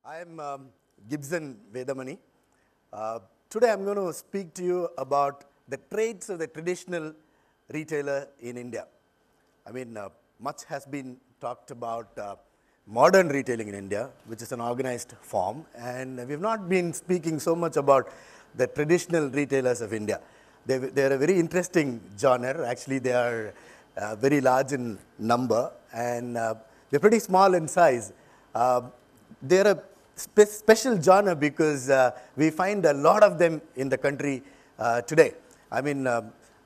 I am Gibson Vedamani. Today I'm going to speak to you about the traits of the traditional retailer in India. Much has been talked about modern retailing in India, which is an organized form, and we've not been speaking so much about the traditional retailers of India. They're a very interesting genre. Actually, they are very large in number, and they're pretty small in size. They're a special genre because we find a lot of them in the country today.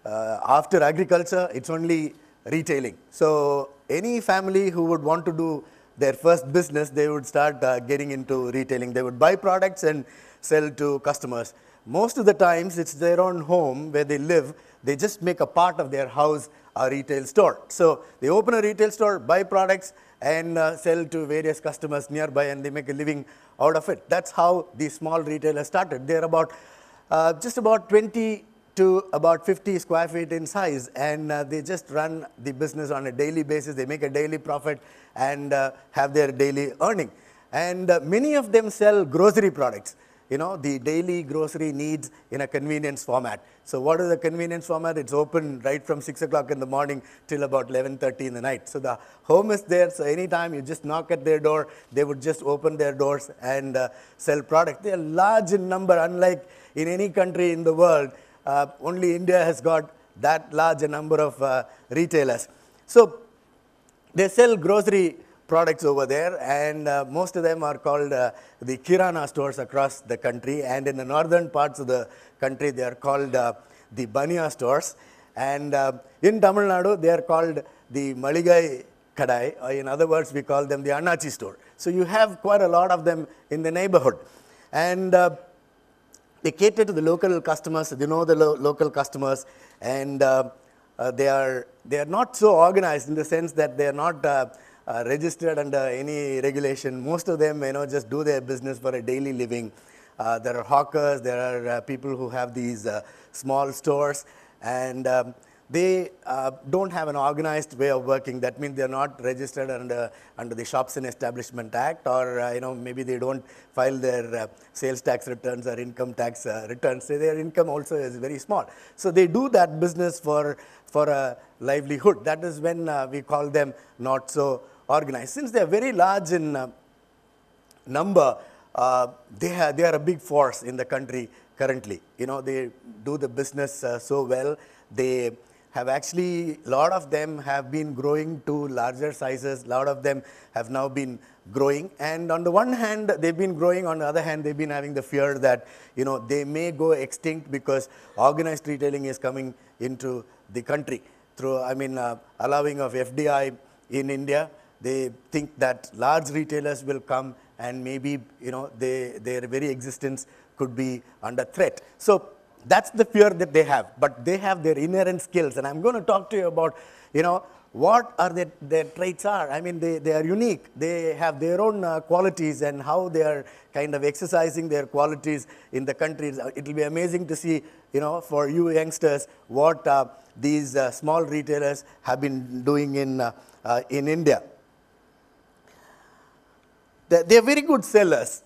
After agriculture, it's only retailing. So any family who would want to do their first business, they would start getting into retailing. They would buy products and sell to customers. Most of the times, it's their own home where they live. They just make a part of their house a retail store. So they open a retail store, buy products, and sell to various customers nearby, and they make a living out of it. That's how these small retailers started. They're about just about 20 to about 50 square feet in size, and they just run the business on a daily basis. They make a daily profit and have their daily earning. And many of them sell grocery products, the daily grocery needs in a convenience format. So what is the convenience format? It's open right from 6 o'clock in the morning till about 11:30 in the night. So the home is there, so anytime you just knock at their door, they would just open their doors and sell products. They are large in number, unlike in any country in the world. Only India has got that large a number of retailers. So they sell grocery products over there, and most of them are called the Kirana stores across the country, and in the northern parts of the country they are called the Baniya stores, and in Tamil Nadu they are called the Maligai Kadai, or in other words we call them the Annachi store. So you have quite a lot of them in the neighborhood, and they cater to the local customers. They know the local customers, and they are not so organized in the sense that they are not registered under any regulation. Most of them, just do their business for a daily living. There are hawkers, there are people who have these small stores, and they don't have an organized way of working. That means they are not registered under the Shops and Establishment Act, or maybe they don't file their sales tax returns or income tax returns. So their income also is very small. So they do that business for a livelihood. That is when we call them not so organized. Since they are very large in number, they are a big force in the country currently. They do the business so well. They have actually, a lot of them have been growing to larger sizes. A lot of them have now been growing. And on the one hand, they've been growing. On the other hand, they've been having the fear that, they may go extinct because organized retailing is coming into the country through, allowing of FDI in India. They think that large retailers will come, and maybe, their very existence could be under threat. So that's the fear that they have, but they have their inherent skills, and I'm going to talk to you about, what are their traits are. They are unique. They have their own qualities, and how they are kind of exercising their qualities in the country. It will be amazing to see, for you youngsters, what these small retailers have been doing in India. They are very good sellers.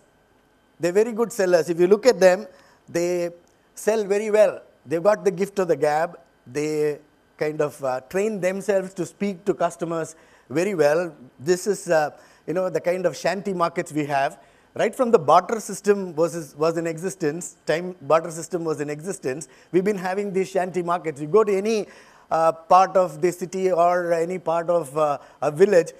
They're very good sellers. If you look at them, they sell very well. They've got the gift of the gab. They kind of train themselves to speak to customers very well. This is, the kind of shanty markets we have. Right from the barter system was in existence, barter system was in existence, we've been having these shanty markets. You go to any part of the city or any part of a village,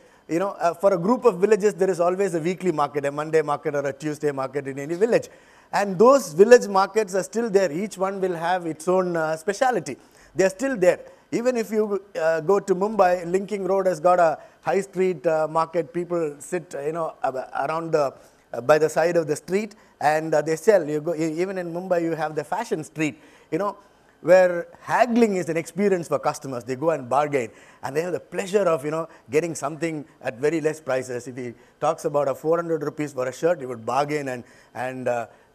for a group of villages, there is always a weekly market, a Monday market or a Tuesday market in any village. And those village markets are still there. Each one will have its own speciality. They are still there. Even if you go to Mumbai, Linking Road has got a high street market. People sit, around by the side of the street, and they sell. Even in Mumbai, you have the fashion street, where haggling is an experience for customers. They go and bargain, and they have the pleasure of, getting something at very less prices. If he talks about a 400 rupees for a shirt, he would bargain and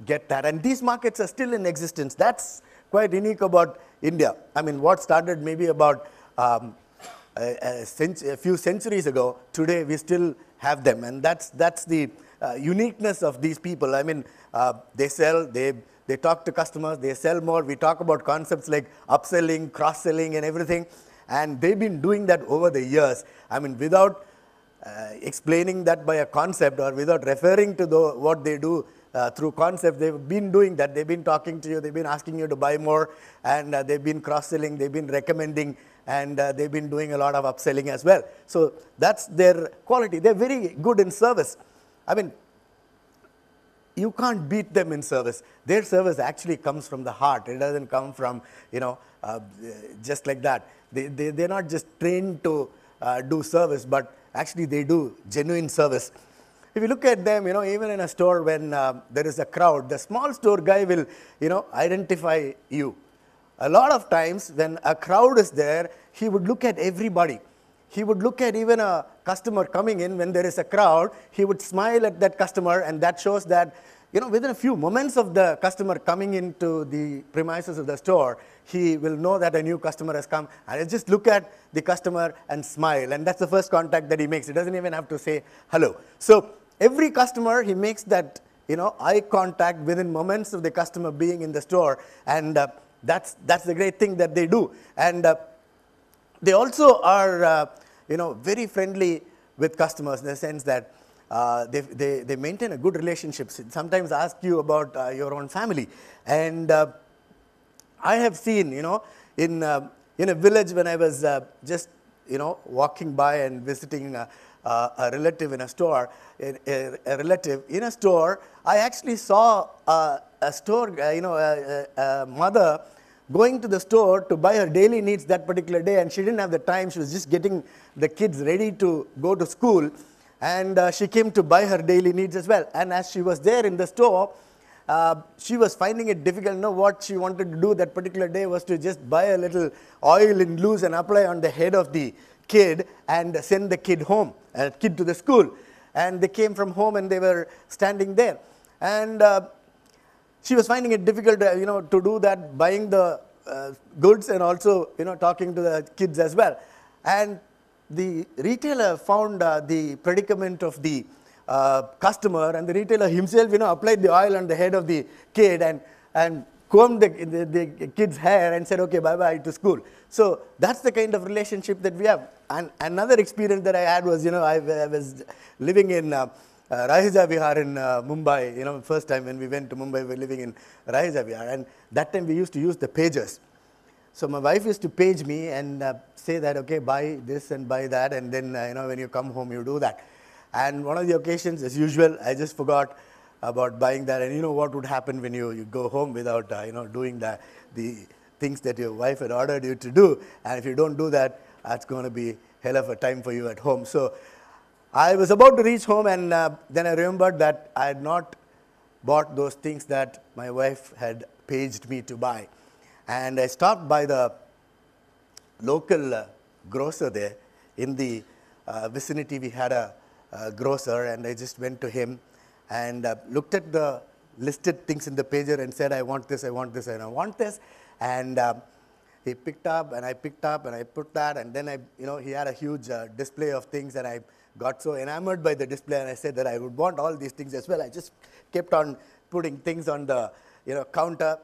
get that. And these markets are still in existence. That's quite unique about India. What started maybe about a few centuries ago, today we still have them, and that's the uniqueness of these people. I mean, they sell, they talk to customers, they sell more. We talk about concepts like upselling, cross-selling, and everything. And they've been doing that over the years. I mean, without explaining that by a concept or without referring to what they do through concept, they've been doing that. They've been talking to you, they've been asking you to buy more, and they've been cross-selling, they've been recommending, and they've been doing a lot of upselling as well. So that's their quality. They're very good in service. I mean, you can't beat them in service. Their service actually comes from the heart. It doesn't come from, just like that. They're not just trained to do service, but actually they do genuine service. If you look at them, even in a store when there is a crowd, the small store guy will, identify you. A lot of times when a crowd is there, he would look at everybody. He would look at even a customer coming in when there is a crowd. He would smile at that customer, and that shows that, within a few moments of the customer coming into the premises of the store, he will know that a new customer has come, and he'll just look at the customer and smile, and that's the first contact that he makes. He doesn't even have to say hello. So every customer, he makes that, eye contact within moments of the customer being in the store, and that's the great thing that they do. And they also are, very friendly with customers in the sense that they maintain a good relationship. Sometimes ask you about your own family. And I have seen, in a village when I was just, walking by and visiting a relative in a store, I actually saw a store, a mother going to the store to buy her daily needs that particular day, and she didn't have the time. She was just getting the kids ready to go to school, and she came to buy her daily needs as well. And as she was there in the store, she was finding it difficult. What she wanted to do that particular day was to just buy a little oil in loose and apply on the head of the kid and send the kid home, kid to the school. And they came from home and they were standing there. And she was finding it difficult, to do that, buying the goods and also, talking to the kids as well. And the retailer found the predicament of the customer, and the retailer himself, applied the oil on the head of the kid and combed the kid's hair and said, okay, bye-bye to school. So that's the kind of relationship that we have. And another experience that I had was, I was living in Rahija Vihar in Mumbai. First time when we went to Mumbai, we were living in Rahija Vihar, and that time we used to use the pagers. So my wife used to page me and say that, okay, buy this and buy that, and then when you come home, you do that. And one of the occasions, as usual, I just forgot about buying that. And what would happen when you go home without doing the things that your wife had ordered you to do. And if you don't do that, that's going to be hell of a time for you at home. So I was about to reach home, and then I remembered that I had not bought those things that my wife had paged me to buy. And I stopped by the local grocer there. In the vicinity, we had a grocer, and I just went to him and looked at the listed things in the pager and said, I want this, I want this, and I want this. And he picked up, and I picked up, and I put that, and then he had a huge display of things, and I got so enamored by the display, and I said that I would want all these things as well. I just kept on putting things on the counter.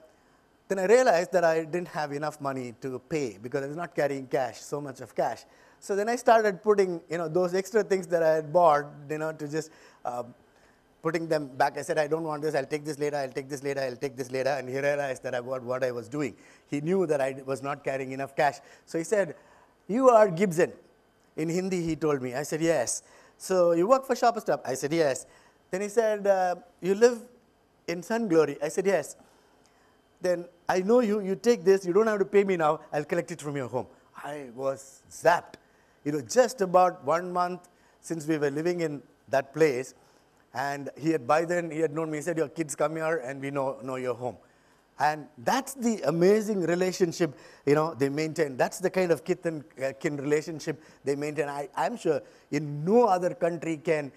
Then I realized that I didn't have enough money to pay because I was not carrying cash, so much of cash. So then I started putting those extra things that I had bought, to just putting them back. I said, I don't want this, I'll take this later, I'll take this later, I'll take this later. And he realized that what I was doing. He knew that I was not carrying enough cash. So he said, you are Gibson. In Hindi, he told me. I said, yes. So you work for Shoppers Stop? I said, yes. Then he said, you live in Sun Glory? I said, yes. Then I know you take this, you don't have to pay me now, I'll collect it from your home. I was zapped. Just about 1 month since we were living in that place, and by then he had known me. He said, your kids come here and we know your home. And that's the amazing relationship, they maintain. That's the kind of kith and kin relationship they maintain. I'm sure in no other country can,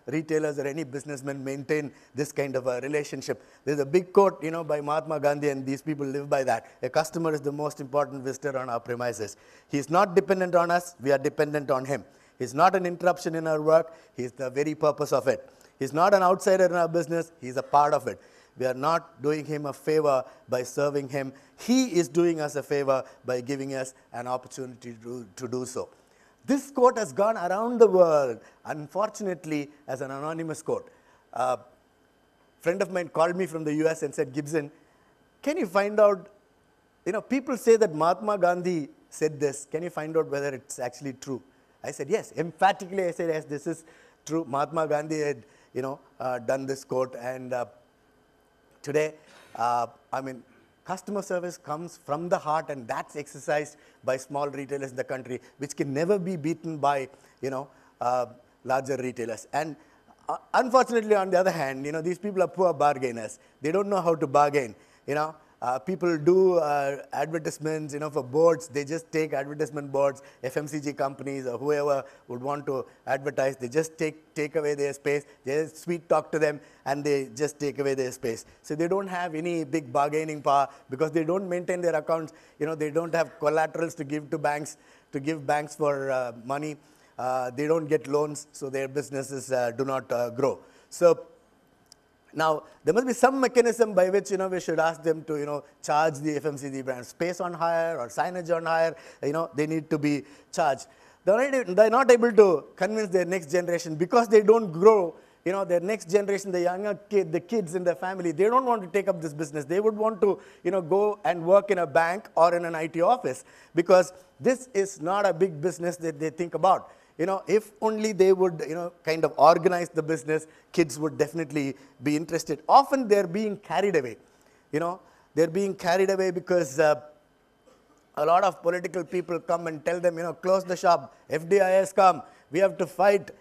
retailers or any businessmen maintain this kind of a relationship. There's a big quote, by Mahatma Gandhi, and these people live by that. A customer is the most important visitor on our premises. He's not dependent on us, we are dependent on him. He's not an interruption in our work, he's the very purpose of it. He's not an outsider in our business. He's a part of it. We are not doing him a favor by serving him. He is doing us a favor by giving us an opportunity to do so. This quote has gone around the world, unfortunately, as an anonymous quote. A friend of mine called me from the US and said, Gibson, can you find out, people say that Mahatma Gandhi said this. Can you find out whether it's actually true? I said, yes. Emphatically, I said, yes, this is true. Mahatma Gandhi had, done this quote. And today, customer service comes from the heart, and that's exercised by small retailers in the country, which can never be beaten by, larger retailers. And unfortunately, on the other hand, these people are poor bargainers. They don't know how to bargain, people do advertisements, for boards. They just take advertisement boards, FMCG companies or whoever would want to advertise. They just take away their space. They just sweet talk to them, and they just take away their space. So they don't have any big bargaining power because they don't maintain their accounts. They don't have collaterals to give to banks, for money. They don't get loans, so their businesses do not grow. So now, there must be some mechanism by which, we should ask them to, charge the FMCG brand space on hire or signage on hire. They need to be charged. They're not able to convince their next generation because they don't grow. Their next generation, the younger kid, the kids in their family, they don't want to take up this business. They would want to, go and work in a bank or in an IT office because this is not a big business that they think about. If only they would, kind of organize the business, kids would definitely be interested. Often they're being carried away. They're being carried away because a lot of political people come and tell them, close the shop, FDI has come, we have to fight,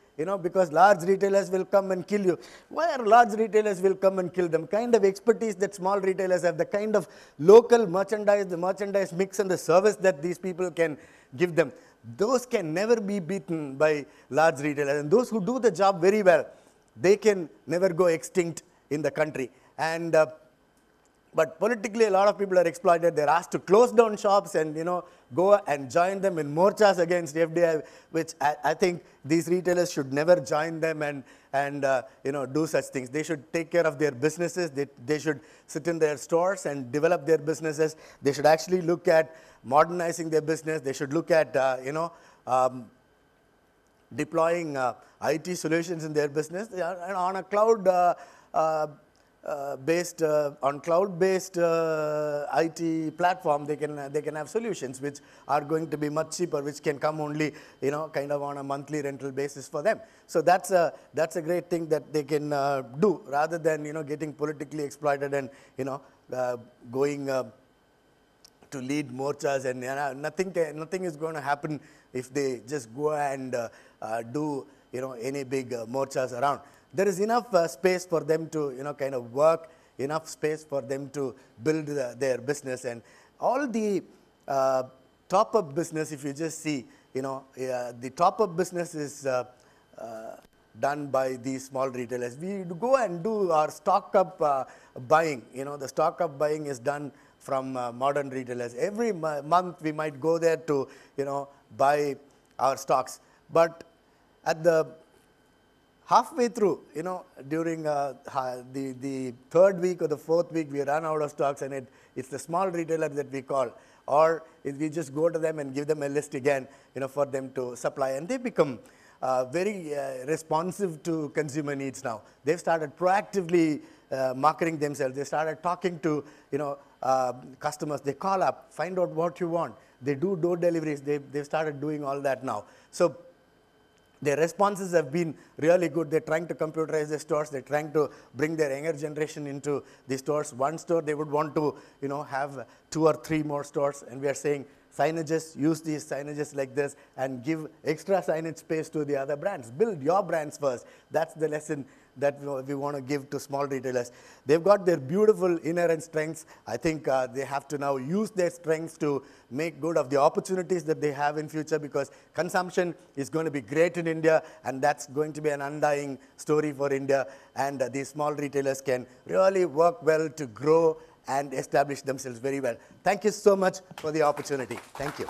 because large retailers will come and kill you. Why are large retailers will come and kill them? Kind of expertise that small retailers have, the kind of local merchandise, the merchandise mix and the service that these people can give them. Those can never be beaten by large retailers. And those who do the job very well, they can never go extinct in the country. And but politically, a lot of people are exploited. They're asked to close down shops and, go and join them in morchas against FDI, which I think these retailers should never join them and do such things. They should take care of their businesses. They should sit in their stores and develop their businesses. They should actually look at modernizing their business. They should look at, deploying IT solutions in their business. And on a cloud-based IT platform, they can have solutions which are going to be much cheaper, which can come only, kind of on a monthly rental basis for them. So that's a great thing that they can do rather than, getting politically exploited and, going to lead morchas, and nothing is going to happen if they just go and do any big morchas around. There is enough space for them to kind of work, enough space for them to build their business, and all the top-up business. If you just see, the top-up business is done by these small retailers. We go and do our stock-up buying. The stock-up buying is done from modern retailers. Every month we might go there to, buy our stocks. But at the halfway through, during the third week or the fourth week, we run out of stocks, and it's the small retailer that we call. Or we just go to them and give them a list again, for them to supply. And they become very responsive to consumer needs now. They've started proactively marketing themselves. They started talking to, customers. They call up, find out what you want. They do door deliveries. They've started doing all that now. So their responses have been really good. They're trying to computerize their stores. They're trying to bring their younger generation into the stores. One store, they would want to, have 2 or 3 more stores. And we are saying, signages, use these signages like this and give extra signage space to the other brands. Build your brands first. That's the lesson that we want to give to small retailers. They've got their beautiful inherent strengths. I think they have to now use their strengths to make good of the opportunities that they have in future, because consumption is going to be great in India, and that's going to be an undying story for India. And these small retailers can really work well to grow and establish themselves very well. Thank you so much for the opportunity. Thank you.